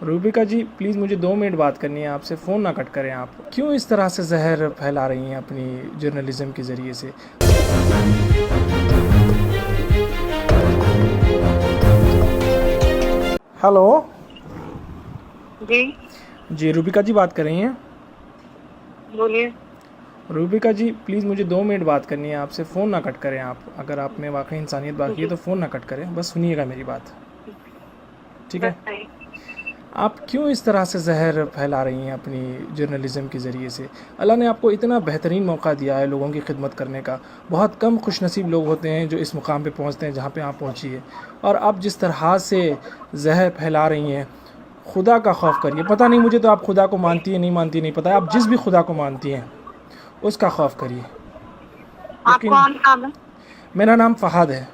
रूबिका जी please मुझे 2 minute बात करनी है आपसे। फ़ोन ना कट करें आप। क्यों इस तरह से जहर फैला रही हैं अपनी जर्नलिज्म के ज़रिए से? हेलो। जी। जी रूबिका जी बात कर रही हैं? बोलिए। रूबिका जी प्लीज़ मुझे 2 मिनट बात करनी है आपसे। फ़ोन ना कट करें आप। अगर आप में वाकई इंसानियत बाकी है जी। तो फ़ोन ना कट करें, बस सुनिएगा मेरी बात, ठीक है? बताइए। आप क्यों इस तरह से जहर फैला रही हैं अपनी जर्नलिज़म के ज़रिए से? अल्लाह ने आपको इतना बेहतरीन मौका दिया है लोगों की खिदमत करने का। बहुत कम खुशनसीब लोग होते हैं जो इस मुकाम पे पहुंचते हैं जहां पे आप पहुंची है। और आप जिस तरह से जहर फैला रही हैं, खुदा का खौफ करिए। पता नहीं मुझे तो आप खुदा को मानती है नहीं मानती नहीं पता है। आप जिस भी खुदा को मानती हैं उसका खौफ करिए। आप यकीन। कौन नाम है? मेरा नाम फ़हाद है।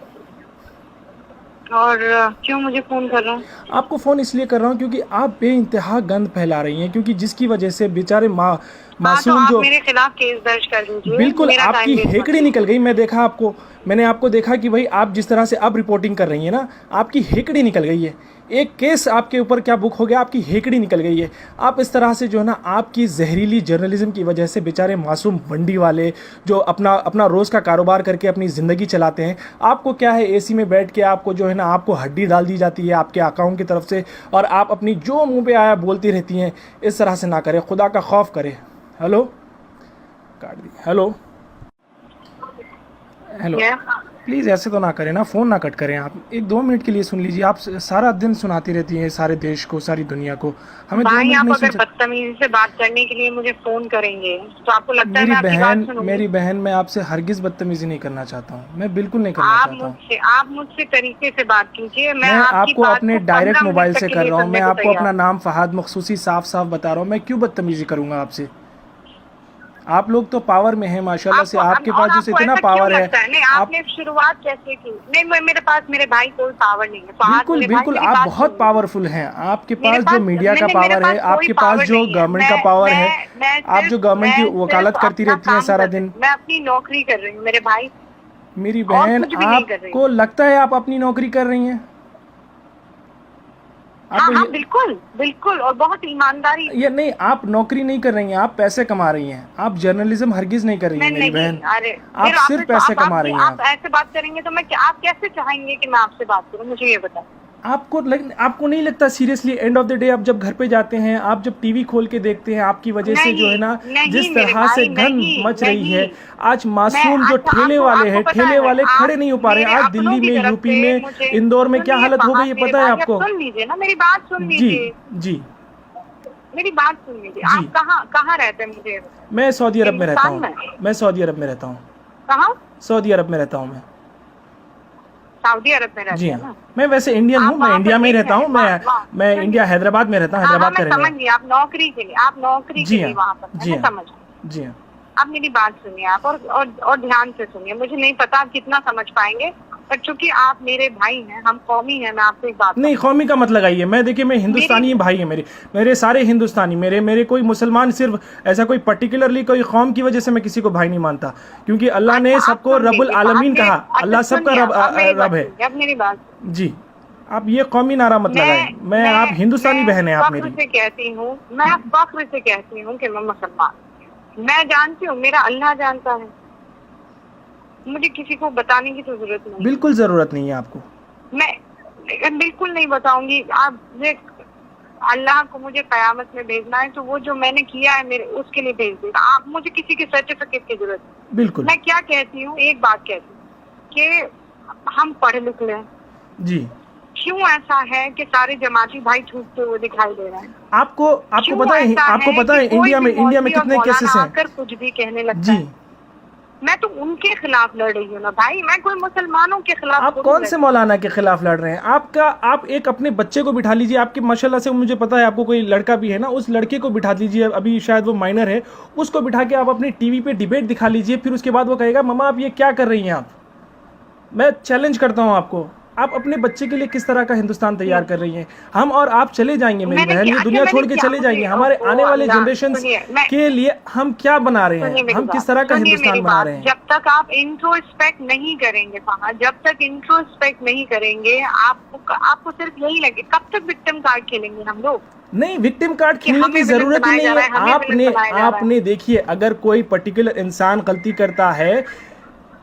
और क्यों मुझे फोन कर रहा हूँ? आपको फ़ोन इसलिए कर रहा हूँ क्योंकि आप बेइंतहा गंद फैला रही हैं, क्योंकि जिसकी वजह से बेचारे हाँ, तो मासूम आप जो मेरे खिलाफ केस दर्ज कर दीजिए। बिल्कुल मेरा टाइम आपकी वेस्ट मत हेकड़ी निकल कीजिए। गई। मैं देखा आपको, मैंने आपको देखा कि भाई आप जिस तरह से अब रिपोर्टिंग कर रही हैं ना, आपकी हेकड़ी निकल गई है। एक केस आपके ऊपर क्या बुक हो गया, आपकी हेकड़ी निकल गई है। आप इस तरह से जो है ना, आपकी जहरीली जर्नलिज्म की वजह से बेचारे मासूम मंडी वाले जो अपना अपना रोज़ का कारोबार करके अपनी ज़िंदगी चलाते हैं, आपको क्या है एसी में बैठ के आपको जो है ना, आपको हड्डी डाल दी जाती है आपके अकाउंट की तरफ से, और आप अपनी जो मुंह पे आया बोलती रहती हैं। इस तरह से ना करें, खुदा का खौफ करें। हेलो, काट दी। Hello hello. क्या? प्लीज़ ऐसे तो ना करें ना, फ़ोन ना कट करें आप। एक 2 मिनट के लिए सुन लीजिए। आप सारा दिन सुनाती रहती हैं सारे देश को, सारी दुनिया को। हमें दो भाई, मिनट आप नहीं सुन अगर सकते? बदतमीजी से बात करने के लिए मुझे फोन करेंगे तो आपको लगता है मैं आपकी बात सुनूंगी? मेरी बहन, मैं आपसे हरगिज़ बदतमीज़ी नहीं करना चाहता हूँ। मैं बिल्कुल नहीं करना चाहता हूँ। आप मुझसे तरीके से बात कीजिए। मैं मैं आपकी आपको बात अपने को डायरेक्ट 15 मोबाइल मिनट तक से के कर लिए रहा हूँ। सुनने मैं को आपको अपना तैयार हूँ। नाम फ़हाद मखसूसी साफ साफ बता रहा हूँ। मैं क्यों बदतमीज़ी करूँगा आपसे? आप लोग तो पावर में हैं माशाल्लाह से। आपको आपके और पास जो आपको इतना ऐसा क्यों पावर है। लगता है? नहीं, आप आपने शुरुआत कैसे की? नहीं, मेरे पास मेरे भाई कोई पावर नहीं है। फहाद बिल्कुल मेरे भाई, बिल्कुल मेरी आप बात सुन बहुत लीजिए। पावरफुल हैं। आपके मेरे पास जो पास मीडिया का मैंने मेरे पावर पास है, कोई आपके पास पावर जो नहीं है। गवर्नमेंट का पावर है, आप जो गवर्नमेंट की मैं सिर्फ वकालत करती अपना रहती हैं काम सारा कर रही दिन। हूँ। मैं अपनी नौकरी कर रही हूँ मेरे भाई, मेरी और बहन, कुछ भी नहीं कर रही हूँ। आपको लगता है आप अपनी नौकरी कर रही हैं? हाँ आपको हाँ, बिल्कुल बिल्कुल, और बहुत ईमानदारी ये से। नहीं, आप नौकरी नहीं कर रही हैं, आप पैसे कमा रही हैं। आप जर्नलिज्म हरगिज़ नहीं कर रही मैं हैं मेरी नहीं, बहन। अरे आप फिर सिर्फ पैसे कमा रही हैं आप ऐसे बात करेंगे तो आप कैसे चाहेंगे कि मैं आपसे बात करूँ? मुझे ये बताएं। आपको नहीं लगता seriously, end of the day आप जब घर पे जाते हैं, आप जब टीवी खोल के देखते हैं, आपकी वजह से जो है नहीं ना, नहीं जिस मेरे तरह से भाई, गंद नहीं मच रही है। नहीं। आज मैं मासूम जो अच्छा, ठेले आपको वाले आपको हैं, पता ठेले है, वाले आप खड़े नहीं हो पा रहे मेरे हैं। आज अपनों दिल्ली की में, तरफ यूपी से में, मुझे इंदौर में क्या सुनिए। हालत हो गई फहाद है मेरे पता है भाई, अब आपको? सुन लीजिए ना, मेरी बात सुन जी लीजिए। जी मेरी बात सुन लीजिए। जी। आप कहाँ कहाँ रहते हैं मुझे ये बताएं? मैं सऊदी अरब में रहता हिंदुस्तान हूँ। में? मैं सऊदी अरब में रहता हूँ। कहाँ? सऊदी अरब में रहता हूँ मैं। सऊदी अरब में जी रहते हैं हाँ। ना? मैं वैसे इंडियन आप हूँ, मैं वहाँ पर इंडिया में ही एक रहता हूँ। वहाँ वहाँ मैं सुनिए। इंडिया हैदराबाद में रहता हूँ, हाँ हाँ, हैदराबाद का मैं रहने समझ वाला। गई। आप नौकरी के लिए, आप नौकरी के जी लिए हाँ वहाँ पर हैं, जी मैं हाँ समझ गई। जी हाँ। आप मेरी बात सुनिए आप, और ध्यान से सुनिए। मुझे नहीं पता आप कितना समझ पाएंगे, पर चूंकि आप मेरे भाई हैं, हम कौमी हैं, मैं आपको एक बात नहीं, बताऊं। कौमी का मत लगाइए। मैं देखिए, मैं हिंदुस्तानी मेरी भाई है मेरे। मेरे सारे हिंदुस्तानी, मेरे मेरे कोई मुसलमान, सिर्फ ऐसा कोई पर्टिकुलरली कोई कौम की वजह से मैं किसी को भाई नहीं मानता, क्योंकि अल्लाह ने अच्छा, आप सबको सुन रब्बुल लीजिए आलमीन बात। कहा। अच्छा अल्लाह सबका सुनिए, रब अब मेरी बात रब है। सुनिए, अब मेरी बात सुनिए। जी। आप ये कौमी नारा मत लगाएं। आप हिंदुस्तानी मैं बहन है आप फख्र मेरी। से कहती हूँ, मैं फख्र से कहती हूँ कि मैं मुसलमान। मैं जानती हूँ, मेरा अल्लाह जानता है। मुझे किसी को बताने की तो जरूरत नहीं है। बिल्कुल ज़रूरत नहीं है आपको। मैं बिल्कुल नहीं बताऊंगी। आप अल्लाह को मुझे कयामत में भेजना है तो वो जो मैंने किया है मेरे उसके लिए भेज देगा। आप मुझे किसी के सर्टिफिकेट की जरूरत नहीं। बिल्कुल। मैं क्या कहती हूँ, एक बात कहती हूँ कि हम पढ़े लिख लें। जी। क्यों ऐसा है कि सारे जमाती भाई छूटते हुए दिखाई दे रहे हैं? आपको क्यों पता है, ऐसा आपको पता कि है कोई इंडिया भी में मौलवी और कितने मौलाना केसेस हैं? आकर कुछ भी कहने लगता जी। है? मैं तो उनके खिलाफ लड़ रही हूँ ना भाई, मैं कोई मुसलमानों के खिलाफ आप थोड़ी कौन लड़ से रही हूँ। मौलाना के खिलाफ लड़ रहे हैं? आप एक अपने बच्चे को बिठा लीजिए। आपके माशाल्लाह से मुझे पता है आपको कोई लड़का भी है ना, उस लड़के को बिठा लीजिए। अभी शायद वो माइनर है, उसको बिठा के आप अपनी टीवी पे डिबेट दिखा लीजिए। फिर उसके बाद वो कहेगा मम्मा आप ये क्या कर रही हैं आप। मैं चैलेंज करता हूँ आपको, आप अपने बच्चे के लिए किस तरह का हिंदुस्तान तैयार कर रही हैं? हम और आप चले जाएंगे मेरी मैंने बहन, ये क्या- दुनिया अच्छा, छोड़ मैंने के क्या चले मुझे- जाएंगे। हमारे ओहो, आने वाले अल्लाह, जनरेशन सुनिए, मैं- के लिए हम क्या बना रहे सुनिए हैं, मेरी हम बात, किस तरह का सुनिए हिंदुस्तान मेरी बना बात। रहे हैं? जब तक आप इंट्रोस्पेक्ट नहीं करेंगे वहाँ, जब तक इंट्रोस्पेक्ट नहीं करेंगे, आपको सिर्फ यही लगे। कब तक विक्टिम कार्ड खेलेंगे हम लोग? नहीं, विक्टिम कार्ड खेलने हमें की विलन जरूरत ही बनाया नहीं जा रहा है। है, हमें आपने विलन बनाया जा रहा है। आपने देखिए, अगर कोई पर्टिकुलर इंसान गलती करता है,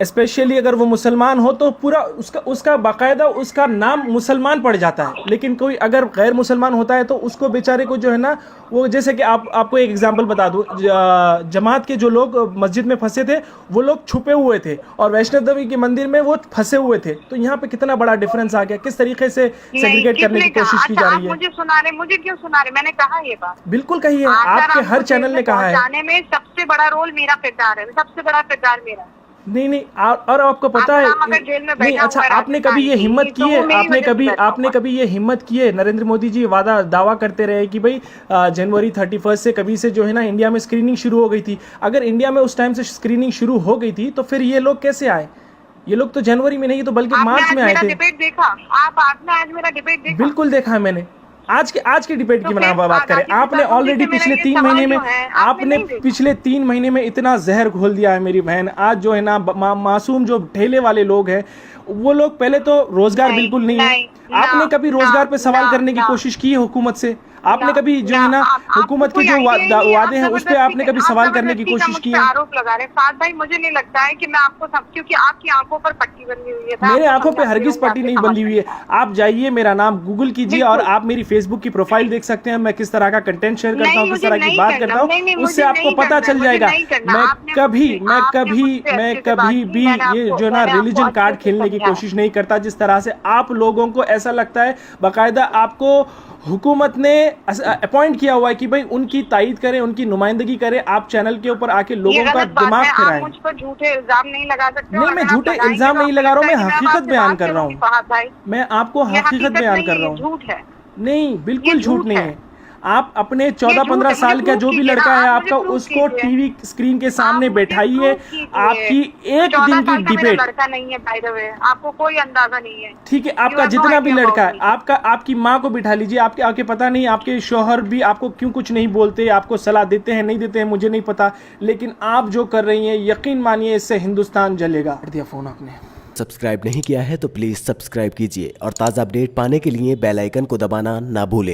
स्पेशली अगर वो मुसलमान हो, तो पूरा उसका बाकायदा उसका नाम मुसलमान पड़ जाता है। लेकिन कोई अगर गैर मुसलमान होता है तो उसको बेचारे को जो है ना, वो जैसे कि आपको एक एग्जांपल बता दूं, जमात के जो लोग मस्जिद में फंसे थे, वो लोग छुपे हुए थे और वैष्णो देवी के मंदिर में वो फंसे हुए थे। तो यहाँ पे कितना बड़ा डिफरेंस आ गया, किस तरीके से सेग्रीगेट करने की कोशिश की जा रही है। मुझे सुना रहे, मुझे क्यों सुना रहे? मैंने कहा ये बात, बिल्कुल कही है, आपके हर चैनल ने कहा है। जाने में सबसे बड़ा रोल मेरा किरदार है, सबसे बड़ा किरदार मेरा। नहीं, और आपको पता है नहीं, अच्छा आपने कभी ये हिम्मत की है, आपने कभी ये हिम्मत की है? नरेंद्र मोदी जी दावा करते रहे कि भाई जनवरी 31 से कभी से जो है ना इंडिया में स्क्रीनिंग शुरू हो गई थी। अगर इंडिया में उस टाइम से स्क्रीनिंग शुरू हो गई थी तो फिर ये लोग कैसे आए? ये लोग तो जनवरी में नहीं तो बल्कि मार्च में आए थे। डिबेट देखा आपने? आज मेरा डिबेट देखा? बिल्कुल देखा है मैंने। आज के डिबेट की बात करें, आपने ऑलरेडी पिछले 3 महीने में पिछले 3 महीने में इतना जहर घोल दिया है मेरी बहन। आज जो है ना मासूम जो ठेले वाले लोग हैं, वो लोग पहले तो रोजगार बिल्कुल नहीं है। आपने कभी रोजगार पे सवाल करने की कोशिश की है हुकूमत से? आपने कभी जो है ना हुकूमत के जो वादे हैं उस पे आपने कभी सवाल करने की कोशिश की है? आरोप लगा रहे फाद भाई, मुझे नहीं लगता है कि मैं आपको क्योंकि आपकी आंखों पर पट्टी बंधी हुई है। मेरे आंखों पे हरगिज पट्टी नहीं बंधी हुई है। आप जाइए, मेरा नाम गूगल कीजिए और आप मेरी फेसबुक की प्रोफाइल देख सकते हैं। मैं किस तरह का कंटेंट शेयर करता हूँ, किस तरह की बात करता हूँ, उससे आपको पता चल जाएगा। मैं कभी भी ये जो ना रिलीजन कार्ड खेलने की कोशिश नहीं करता। जिस तरह से आप लोगों को ऐसा लगता है, बाकायदा आपको हुकूमत ने अपॉइंट किया हुआ है कि भाई उनकी तायीद करें, उनकी नुमाइंदगी करें, आप चैनल के ऊपर आके लोगों का दिमाग फिराएं। मुझ पर झूठे इल्जाम नहीं लगा सकते। नहीं, मैं झूठे इल्जाम नहीं लगा रहा हूँ, मैं हकीकत बयान कर रहा हूँ। मैं आपको हकीकत बयान कर रहा हूँ। झूठ है? नहीं, बिल्कुल झूठ नहीं है। आप अपने 14-15 साल का जो भी लड़का है आपका, उसको टीवी स्क्रीन के सामने बैठाइए। आपकी एक दिन की डिबेट, लड़का नहीं है बाय द वे, आपको कोई अंदाजा नहीं है। ठीक है, आपका जितना भी लड़का है, आपकी माँ को बिठा लीजिए। आपके पता नहीं आपके शौहर भी आपको क्यों कुछ नहीं बोलते, आपको सलाह देते हैं नहीं देते हैं मुझे नहीं पता, लेकिन आप जो कर रही हैं, यकीन मानिए इससे हिंदुस्तान जलेगा। कर दिया फोन आपने। सब्सक्राइब नहीं किया है तो प्लीज़ सब्सक्राइब कीजिए और ताज़ा अपडेट पाने के लिए बेल आइकन को दबाना ना भूलें।